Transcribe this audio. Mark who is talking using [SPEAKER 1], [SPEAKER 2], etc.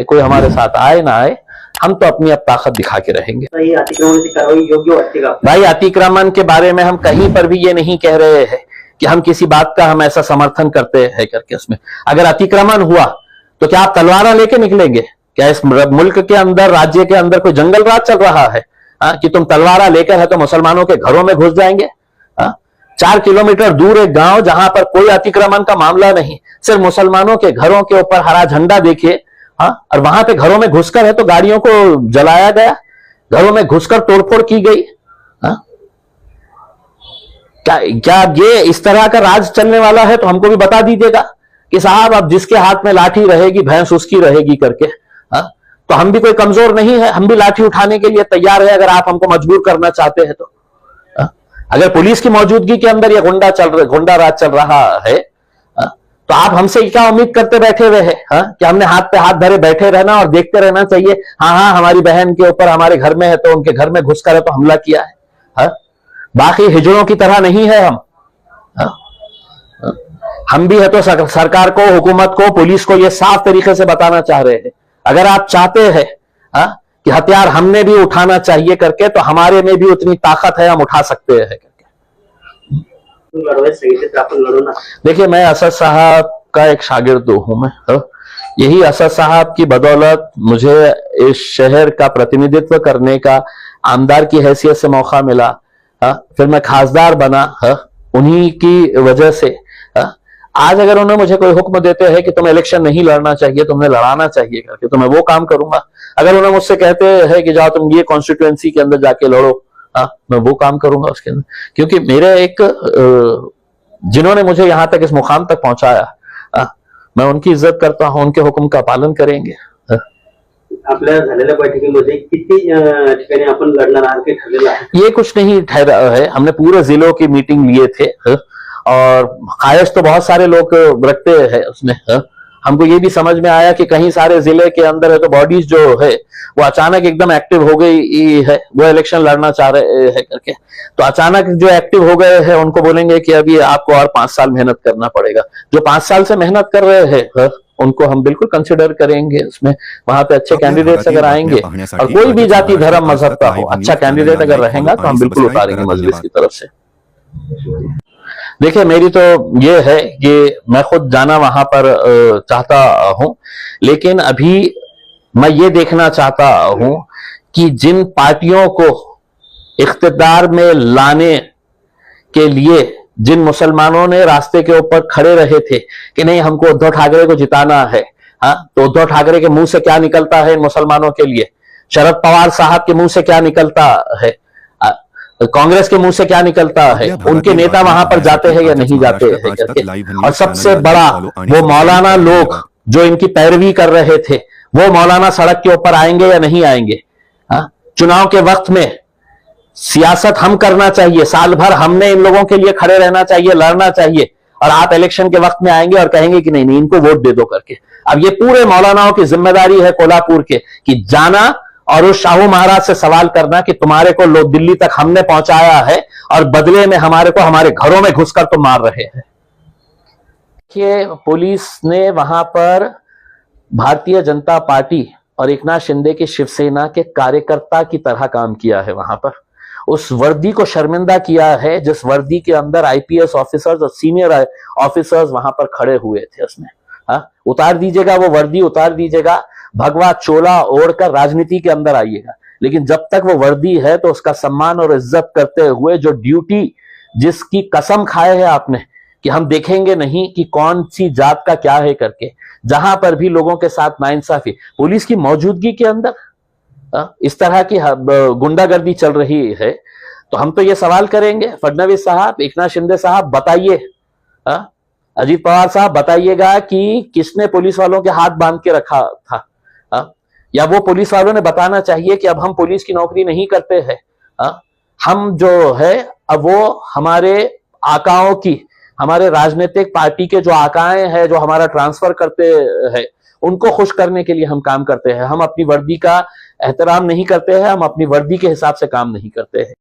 [SPEAKER 1] कोई हमारे साथ आए ना आए, हम तो अपनी अब ताकत दिखा के रहेंगे। भाई अतिक्रमण के बारे में हम कहीं पर भी ये नहीं कह रहे हैं कि हम किसी बात का हम ऐसा समर्थन करते हैं करके। उसमें अगर अतिक्रमण हुआ तो क्या आप तलवारा लेके निकलेंगे? क्या इस मुल्क के अंदर, राज्य के अंदर कोई जंगल राज चल रहा है कि तुम तलवारा लेकर है तो मुसलमानों के घरों में घुस जाएंगे? 4 किलोमीटर दूर एक गांव जहां पर कोई अतिक्रमण का मामला नहीं, सिर्फ मुसलमानों के घरों के ऊपर हरा झंडा देखिए, और वहां पे घरों में घुसकर है तो गाड़ियों को जलाया गया, घरों में घुसकर तोड़फोड़ की गई। क्या ये इस तरह का राज चलने वाला है? तो हमको भी बता दीजिएगा कि साहब अब जिसके हाथ में लाठी रहेगी भैंस उसकी रहेगी करके। तो हम भी कोई कमजोर नहीं है, हम भी लाठी उठाने के लिए तैयार है अगर आप हमको मजबूर करना चाहते हैं तो। अगर पुलिस की मौजूदगी के अंदर ये गुंडा राज चल रहा है तो आप हमसे क्या उम्मीद करते बैठे हुए हैं कि हमने हाथ पे हाथ धरे बैठे रहना और देखते रहना चाहिए? हाँ हमारी बहन के ऊपर हमारे घर में है तो उनके घर में घुसकर है तो हमला किया है। बाकी हिजड़ों की तरह नहीं है हम भी है तो सरकार को, हुकूमत को, पुलिस को ये साफ तरीके से बताना चाह रहे हैं अगर आप चाहते हैं कि हथियार हमने भी उठाना चाहिए करके तो हमारे में भी उतनी ताकत है, हम उठा सकते हैं करके। देखिए मैं असद साहब का एक शागिर्द हूं मैं, यही असद साहब की बदौलत मुझे इस शहर का प्रतिनिधित्व करने का आमदार की हैसियत से मौका मिला, फिर मैं खासदार बना उन्हीं की वजह से। आज अगर उन्हें मुझे कोई हुक्म देते हैं कि तुम्हें इलेक्शन नहीं लड़ना चाहिए, तुम्हें लड़ाना चाहिए करके, तो मैं वो काम करूंगा। अगर उन्हें मुझसे कहते हैं कि जाओ तुम ये कॉन्स्टिट्यूएंसी के अंदर जाके लड़ो, मैं वो काम करूंगा उसके अंदर। क्योंकि मेरे जिन्होंने मुझे यहां तक इस मुकाम तक पहुंचाया, मैं उनकी इज्जत करता हूं, उनके हुक्म का पालन करेंगे।
[SPEAKER 2] आपल्या झालेल्या बैठकीमध्ये किती ठिकाणी आपण लढणार आहात ते ठरलेलं आहे?
[SPEAKER 1] ये कुछ नहीं ठहरा है, हमने पूरे जिलों की मीटिंग लिए थे और ख्वाहिश तो बहुत सारे लोग रखते हैं उसमें। हमको ये भी समझ में आया कि कहीं सारे जिले के अंदर है तो बॉडीज जो है वो अचानक एकदम एक्टिव हो गई है, वो इलेक्शन लड़ना चाह रहे हैं करके। तो अचानक जो एक्टिव हो गए हैं उनको बोलेंगे कि अभी आपको और 5 साल मेहनत करना पड़ेगा। जो 5 साल से मेहनत कर रहे हैं उनको हम बिल्कुल कंसिडर करेंगे उसमें। वहां पे अच्छे कैंडिडेट्स अगर आएंगे और कोई भी जाति धर्म मजहब का हो, अच्छा कैंडिडेट अगर रहेगा तो हम बिल्कुल उतारेंगे मजलिस की तरफ से। देखिए मेरी तो ये है कि मैं खुद जाना वहां पर चाहता हूं, लेकिन अभी मैं ये देखना चाहता हूं कि जिन पार्टियों को इख्तिदार में लाने के लिए जिन मुसलमानों ने रास्ते के ऊपर खड़े रहे थे कि नहीं हमको उद्धव ठाकरे को जिताना है, तो उद्धव ठाकरे के मुंह से क्या निकलता है इन मुसलमानों के लिए? शरद पवार साहब के मुंह से क्या निकलता है? कांग्रेस के मुंह से क्या निकलता है? उनके नेता वहां पर जाते हैं या नहीं जाते हैं करके। और सबसे बड़ा वो मौलाना लोग जो इनकी पैरवी कर रहे थे, वो मौलाना सड़क के ऊपर आएंगे या नहीं आएंगे? चुनाव के वक्त में सियासत हम करना चाहिए, साल भर हमने इन लोगों के लिए खड़े रहना चाहिए, लड़ना चाहिए, और आप इलेक्शन के वक्त में आएंगे और कहेंगे कि नहीं इनको वोट दे दो करके। अब ये पूरे मौलानाओं की जिम्मेदारी है कोल्हापुर के कि जाना और उस शाहू महाराज से सवाल करना कि तुम्हारे को दिल्ली तक हमने पहुंचाया है और बदले में हमारे को हमारे घरों में घुसकर तुम मार रहे हैं। देखिए पुलिस ने वहां पर भारतीय जनता पार्टी और एकनाथ शिंदे की शिवसेना के कार्यकर्ता की तरह काम किया है। वहां पर उस वर्दी को शर्मिंदा किया है जिस वर्दी के अंदर आईपीएस ऑफिसर्स और सीनियर ऑफिसर्स वहां पर खड़े हुए थे। उसमें उतार दीजिएगा, वो वर्दी उतार दीजिएगा, भगवा चोला ओढ़कर राजनीति के अंदर आइएगा, लेकिन जब तक वो वर्दी है तो उसका सम्मान और इज्जत करते हुए जो ड्यूटी जिसकी कसम खाए है आपने कि हम देखेंगे नहीं कि कौन सी जात का क्या है करके, जहां पर भी लोगों के साथ नाइंसाफी पुलिस की मौजूदगी के अंदर इस तरह की गुंडागर्दी चल रही है, तो हम तो ये सवाल करेंगे फडणवीस साहब, एकनाथ शिंदे साहब बताइए, अजीत पवार साहब बताइएगा कि किसने पुलिस वालों के हाथ बांध के रखा था? या वो पुलिस वालों ने बताना चाहिए कि अब हम पुलिस की नौकरी नहीं करते हैं, हम जो है अब वो हमारे आकाओं की, हमारे राजनीतिक पार्टी के जो आकाएं हैं जो हमारा ट्रांसफर करते हैं उनको खुश करने के लिए हम काम करते हैं। हम अपनी वर्दी का एहतराम नहीं करते हैं, हम अपनी वर्दी के हिसाब से काम नहीं करते हैं।